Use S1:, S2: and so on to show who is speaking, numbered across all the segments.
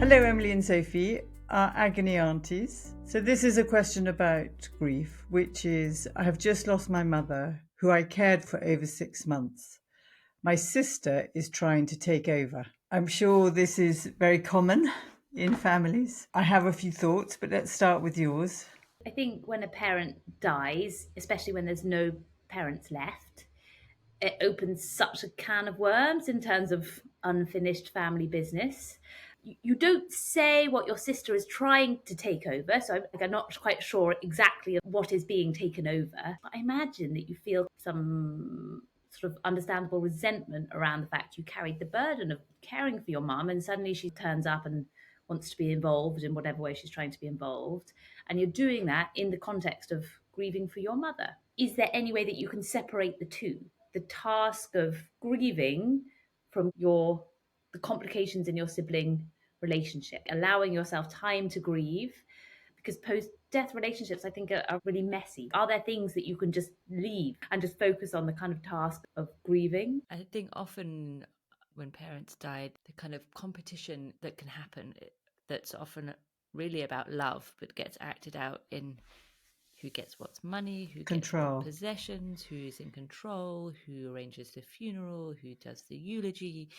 S1: Hello, Emily and Sophie, our Agony Aunties. So this is a question about grief, which is, I have just lost my mother, who I cared for over 6 months. My sister is trying to take over. I'm sure this is very common in families. I have a few thoughts, but let's start with yours.
S2: I think when a parent dies, especially when there's no parents left, it opens such a can of worms in terms of unfinished family business. You don't say what your sister is trying to take over, so I'm not quite sure exactly what is being taken over. But I imagine that you feel some sort of understandable resentment around the fact you carried the burden of caring for your mum, and suddenly she turns up and wants to be involved in whatever way she's trying to be involved, and you're doing that in the context of grieving for your mother. Is there any way that you can separate the two? The task of grieving from the complications in your sibling relationship, allowing yourself time to grieve, because post-death relationships, I think, are really messy. Are there things that you can just leave and just focus on the kind of task of grieving?
S3: I think often when parents died, the kind of competition that can happen, that's often really about love, but gets acted out in who gets what's money, who gets what possessions, who's in control, who arranges the funeral, who does the eulogy.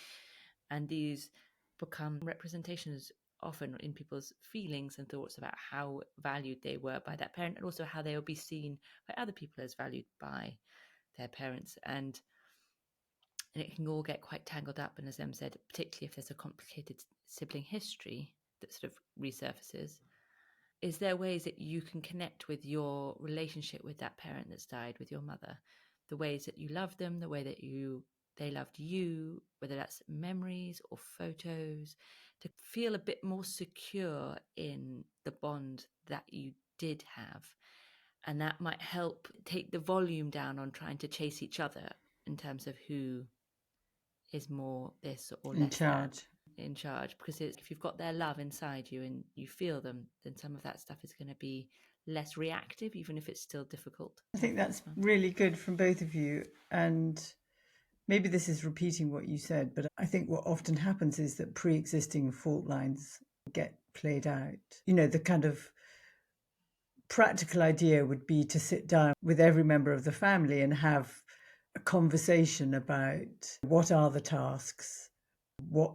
S3: And these become representations often in people's feelings and thoughts about how valued they were by that parent, and also how they will be seen by other people as valued by their parents. And it can all get quite tangled up. And as Em said, particularly if there's a complicated sibling history that sort of resurfaces, is there ways that you can connect with your relationship with that parent that's died, with your mother, the ways that you love them, the way that they loved you, whether that's memories or photos, to feel a bit more secure in the bond that you did have. And that might help take the volume down on trying to chase each other in terms of who is more this or less in charge, because if you've got their love inside you and you feel them, then some of that stuff is going to be less reactive, even if it's still difficult.
S1: I think that's really good from both of you. And maybe this is repeating what you said, but I think what often happens is that pre-existing fault lines get played out. You know, the kind of practical idea would be to sit down with every member of the family and have a conversation about what are the tasks, what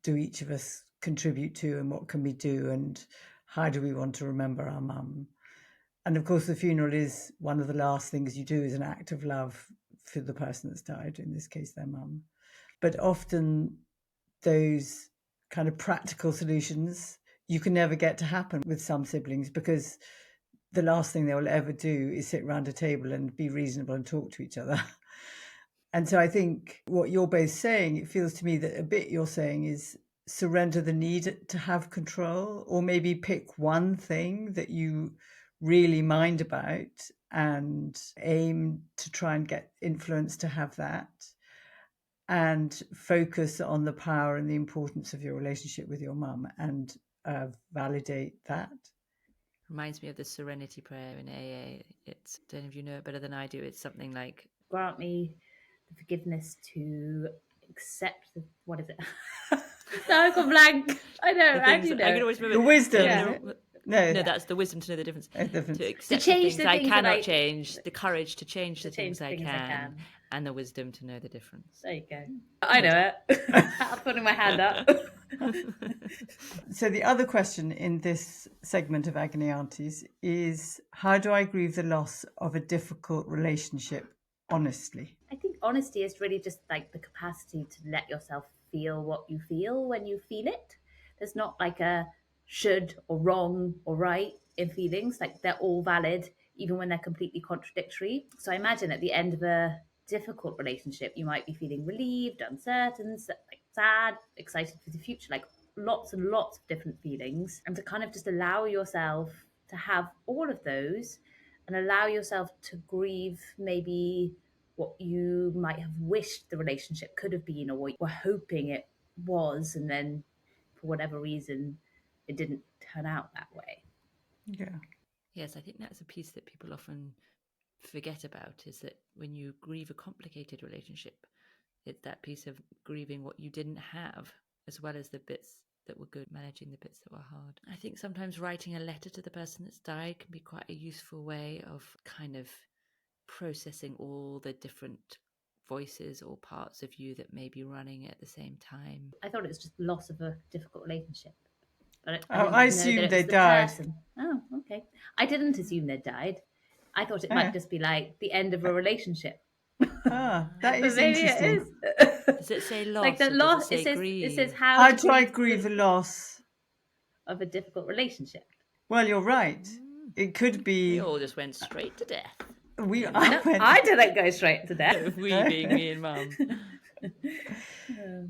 S1: do each of us contribute to, and what can we do, and how do we want to remember our mum. And of course, the funeral is one of the last things you do, is an act of love for the person that's died, in this case, their mum. But often those kind of practical solutions, you can never get to happen with some siblings, because the last thing they will ever do is sit around a table and be reasonable and talk to each other. And so I think what you're both saying, it feels to me that a bit you're saying is surrender the need to have control, or maybe pick one thing that you really mind about and aim to try and get influence to have that, and focus on the power and the importance of your relationship with your mum, and validate that.
S3: Reminds me of the Serenity Prayer in AA. It's, I don't know if you know it better than I do. It's something like,
S2: grant me the forgiveness to accept what is it? No, I've gone blank. I know. I do know.
S3: I can always remember
S1: the wisdom.
S2: Yeah.
S3: No, that's the wisdom to know the difference. To accept
S2: to change
S3: the things I cannot
S2: change,
S3: change, the courage to change the things I can, and the wisdom to know the difference.
S2: There you go. I know it. I'm putting my hand up.
S1: So the other question in this segment of Agony Aunties is, how do I grieve the loss of a difficult relationship honestly?
S2: I think honesty is really just like the capacity to let yourself feel what you feel when you feel it. There's not like a should or wrong or right in feelings. Like, they're all valid, even when they're completely contradictory. So I imagine at the end of a difficult relationship, you might be feeling relieved, uncertain, like sad, excited for the future, like lots and lots of different feelings. And to kind of just allow yourself to have all of those, and allow yourself to grieve maybe what you might have wished the relationship could have been, or what you were hoping it was, and then for whatever reason it didn't turn out that way.
S1: Yeah.
S3: Yes, I think that's a piece that people often forget about, is that when you grieve a complicated relationship, it's that piece of grieving what you didn't have, as well as the bits that were good, managing the bits that were hard. I think sometimes writing a letter to the person that's died can be quite a useful way of kind of processing all the different voices or parts of you that may be running at the same time.
S2: I thought it was just loss of a difficult relationship. But I
S1: Oh,
S2: didn't
S1: I
S2: know
S1: assumed
S2: that it
S1: they
S2: was the
S1: died.
S2: person. Oh, okay. I didn't assume they died. I thought it
S1: Oh.
S2: might just be like the end of a relationship.
S1: That
S2: But
S1: is
S2: maybe
S1: interesting.
S2: it is.
S3: Does it say loss
S2: Like the
S3: or does
S2: loss,
S3: it say
S2: it says
S3: grieve?
S2: how
S1: How
S2: to
S1: do I
S2: grieve
S1: grieve a
S2: the
S1: loss?
S2: of a difficult relationship.
S1: Well, you're right. It could
S3: We
S1: be.
S3: all just went straight to death.
S2: No, I didn't go straight to death.
S3: We being me and Mum.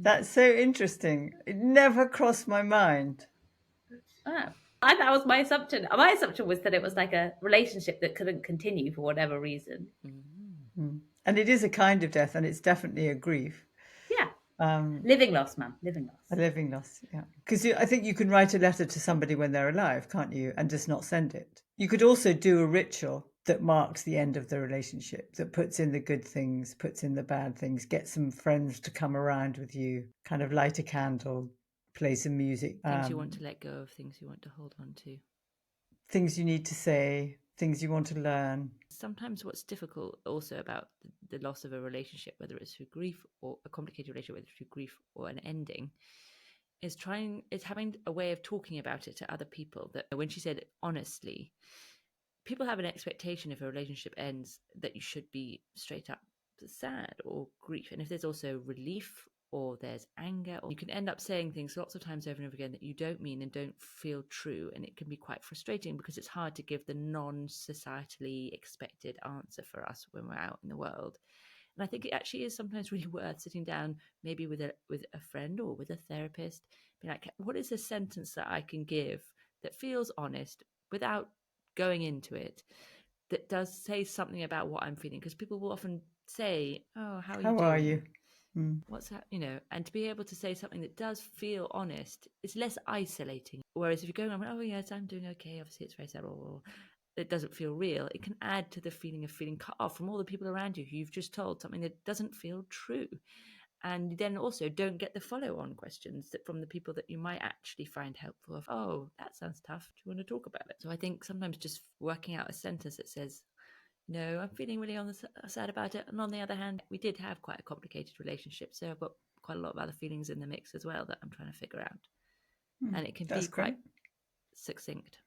S1: That's so interesting. It never crossed my mind.
S2: Oh. That was my assumption. My assumption was that it was like a relationship that couldn't continue for whatever reason.
S1: And it is a kind of death, and it's definitely a grief.
S2: Yeah.
S1: Um,
S2: Living loss, man. Living
S1: a
S2: loss.
S1: living loss, yeah. Because I think you can write a letter to somebody when they're alive, can't you? And just not send it. You could also do a ritual that marks the end of the relationship, that puts in the good things, puts in the bad things, get some friends to come around with you, kind of light a candle, play some music.
S3: Things you want to let go of, things you want to hold on to.
S1: Things you need to say, things you want to learn.
S3: Sometimes what's difficult also about the loss of a relationship, whether it's through grief or a complicated relationship, whether it's through grief or an ending, is having a way of talking about it to other people. That when she said honestly, people have an expectation if a relationship ends that you should be straight up sad or grief. And if there's also relief or there's anger, or you can end up saying things lots of times over and over again that you don't mean and don't feel true. And it can be quite frustrating because it's hard to give the non-societally expected answer for us when we're out in the world. And I think it actually is sometimes really worth sitting down, maybe with a friend or with a therapist, be like, what is a sentence that I can give that feels honest without going into it, that does say something about what I'm feeling? Because people will often say, oh, how are you doing?
S1: Are you?
S3: What's that? And to be able to say something that does feel honest, it's less isolating. Whereas if you're going on, oh yes, I'm doing okay, obviously it's very sad, or it doesn't feel real, it can add to the feeling of feeling cut off from all the people around you who you've just told something that doesn't feel true. And then also don't get the follow-on questions from the people that you might actually find helpful of, oh, that sounds tough, do you want to talk about it? So I think sometimes just working out a sentence that says, no, I'm feeling really sad about it. And on the other hand, we did have quite a complicated relationship, so I've got quite a lot of other feelings in the mix as well that I'm trying to figure out. And it can be quite succinct.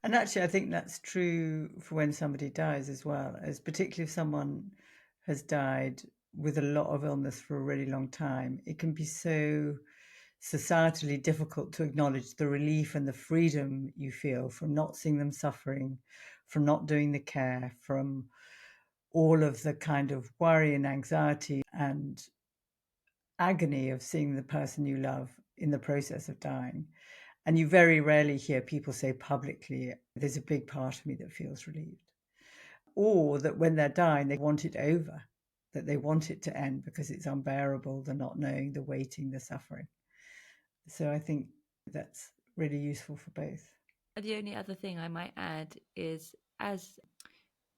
S1: And actually, I think that's true for when somebody dies as well, as particularly if someone has died with a lot of illness for a really long time. It can be so societally difficult to acknowledge the relief and the freedom you feel from not seeing them suffering, from not doing the care, from all of the kind of worry and anxiety and agony of seeing the person you love in the process of dying. And you very rarely hear people say publicly, there's a big part of me that feels relieved. Or that when they're dying, they want it over, that they want it to end because it's unbearable, the not knowing, the waiting, the suffering. So I think that's really useful for both.
S3: The only other thing I might add is, as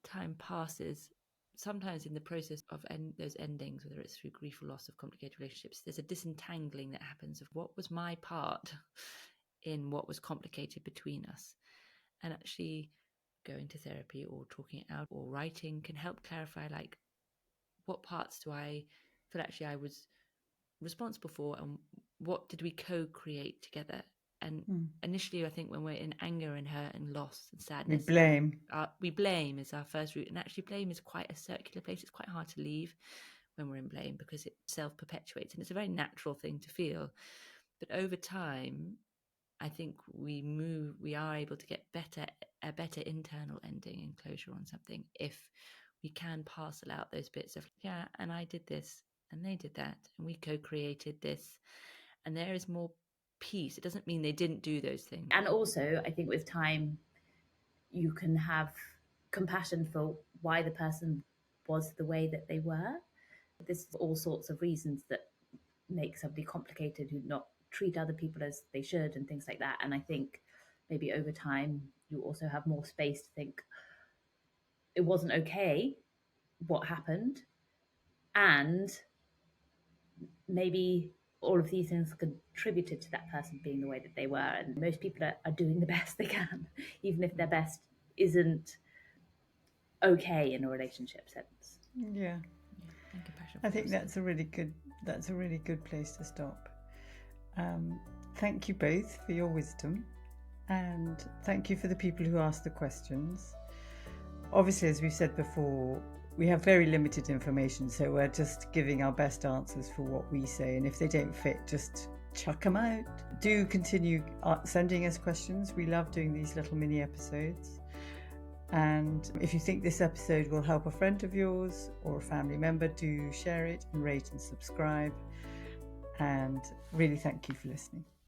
S3: time passes, sometimes in the process of those endings, whether it's through grief or loss of complicated relationships, there's a disentangling that happens of what was my part in what was complicated between us. And actually going to therapy or talking it out or writing can help clarify, like, what parts do I feel actually I was responsible for, and what did we co-create together? And initially, I think when we're in anger and hurt and loss and sadness, we blame is our first route. And actually, blame is quite a circular place. It's quite hard to leave when we're in blame because it self-perpetuates, and it's a very natural thing to feel. But over time, I think we are able to get a better internal ending and closure on something if we can parcel out those bits of, yeah, and I did this and they did that and we co-created this, and there is more peace. It doesn't mean they didn't do those things.
S2: And also, I think with time, you can have compassion for why the person was the way that they were. There's all sorts of reasons that make somebody complicated, who not treat other people as they should and things like that. And I think maybe over time, you also have more space to think, it wasn't okay what happened, and maybe all of these things contributed to that person being the way that they were. And most people are doing the best they can, even if their best isn't okay in a relationship sense.
S1: Yeah. I think that's a really good place to stop. Thank you both for your wisdom, and thank you for the people who asked the questions. Obviously, as we've said before, we have very limited information, so we're just giving our best answers for what we say, and if they don't fit, just chuck them out. Do continue sending us questions. We love doing these little mini episodes. And if you think this episode will help a friend of yours or a family member, do share it and rate and subscribe. And really thank you for listening.